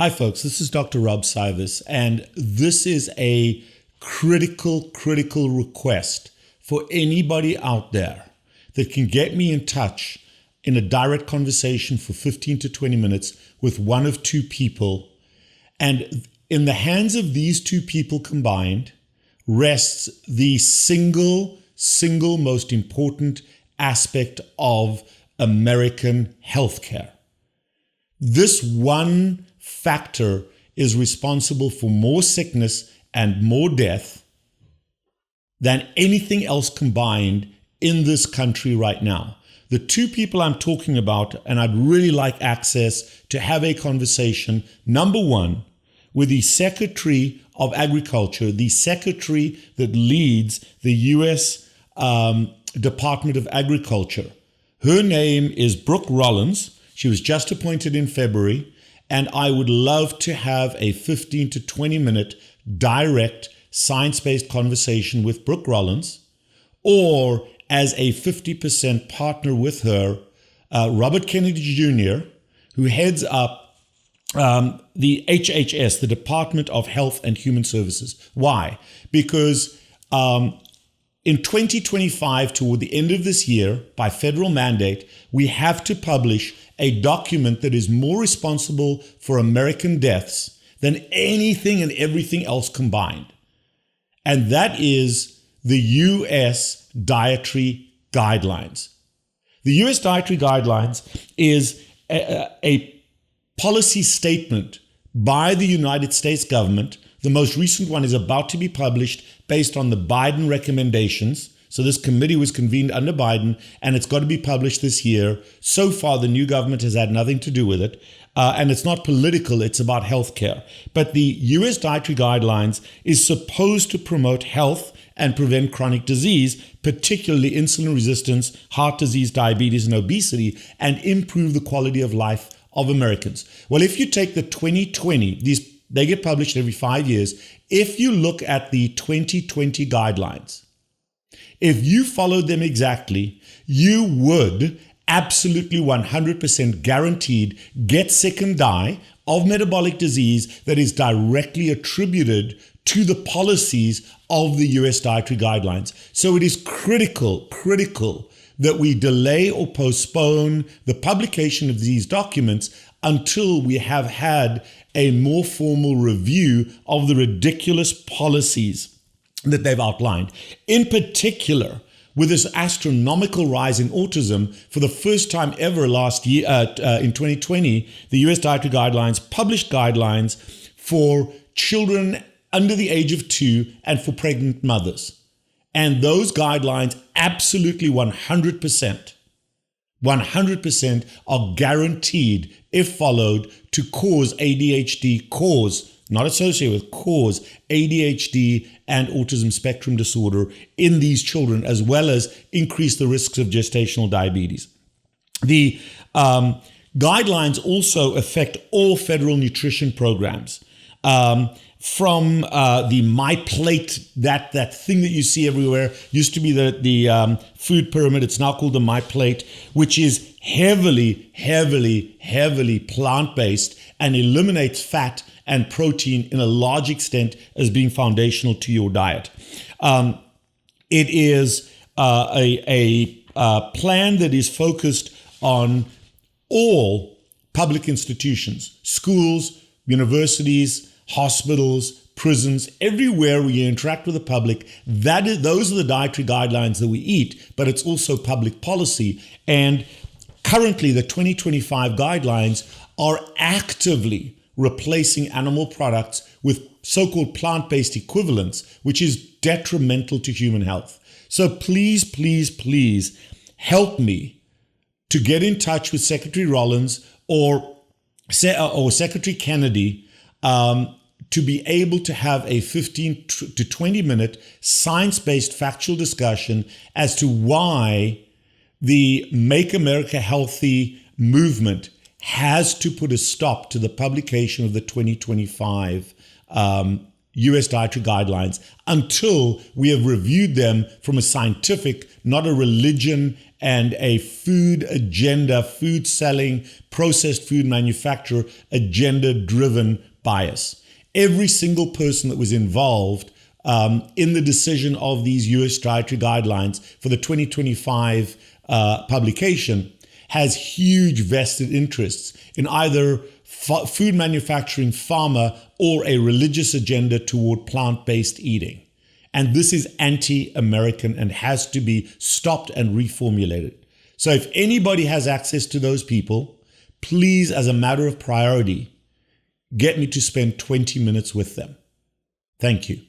Hi folks, this is Dr. Rob CYWES, and this is a critical request for anybody out there that can get me in touch in a direct conversation for 15 to 20 minutes with one of two people. And in the hands of these two people combined rests the single most important aspect of American healthcare. This one factor is responsible for more sickness and more death than anything else combined in this country right now. The two people I'm talking about, and I'd really like access to have a conversation, number one, with the Secretary of Agriculture, the secretary that leads the U.S. Department of Agriculture. Her name is Brooke Rollins. She was just appointed in February, and I would love to have a 15 to 20 minute direct science-based conversation with Brooke Rollins, or as a 50% partner with her, Robert Kennedy Jr., who heads up the HHS, the Department of Health and Human Services. Why? Because in 2025, toward the end of this year, by federal mandate, we have to publish a document that is more responsible for American deaths than anything and everything else combined. And that is the U.S. Dietary Guidelines. The U.S. Dietary Guidelines is a policy statement by the United States government. The most recent one is about to be published based on the Biden recommendations. So this committee was convened under Biden, and it's got to be published this year. So far, the new government has had nothing to do with it. And it's not political, it's about healthcare. But the U.S. Dietary Guidelines is supposed to promote health and prevent chronic disease, particularly insulin resistance, heart disease, diabetes, and obesity, and improve the quality of life of Americans. Well, if you take the 2020, they get published every 5 years. If you look at the 2020 guidelines, if you followed them exactly, you would absolutely 100% guaranteed get sick and die of metabolic disease that is directly attributed to the policies of the U.S. Dietary Guidelines. So it is critical that we delay or postpone the publication of these documents until we have had a more formal review of the ridiculous policies that they've outlined. In particular, with this astronomical rise in autism, for the first time ever last year, in 2020, the U.S. Dietary Guidelines published guidelines for children under the age of 2 and for pregnant mothers. And those guidelines absolutely 100% are guaranteed, if followed, to cause ADHD, not associated with, cause ADHD and autism spectrum disorder in these children, as well as increase the risks of gestational diabetes. The guidelines also affect all federal nutrition programs. From the My Plate, that thing that you see everywhere, used to be the food pyramid. It's now called the My Plate, which is heavily plant-based and eliminates fat and protein in a large extent as being foundational to your diet. It is a plan that is focused on all public institutions, schools, universities, hospitals, prisons, everywhere we interact with the public. Those are the dietary guidelines that we eat, but it's also public policy. And currently, the 2025 guidelines are actively replacing animal products with so-called plant-based equivalents, which is detrimental to human health. So please help me to get in touch with Secretary Rollins or Secretary Kennedy to be able to have a 15 to 20 minute science-based factual discussion as to why the Make America Healthy movement has to put a stop to the publication of the 2025 US dietary guidelines until we have reviewed them from a scientific, not a religion and a food agenda, food selling, processed food manufacturer agenda-driven bias. Every single person that was involved in the decision of these US dietary guidelines for the 2025 publication has huge vested interests in either food manufacturing, pharma, or a religious agenda toward plant-based eating. And this is anti-American and has to be stopped and reformulated. So if anybody has access to those people, please, as a matter of priority, get me to spend 20 minutes with them. Thank you.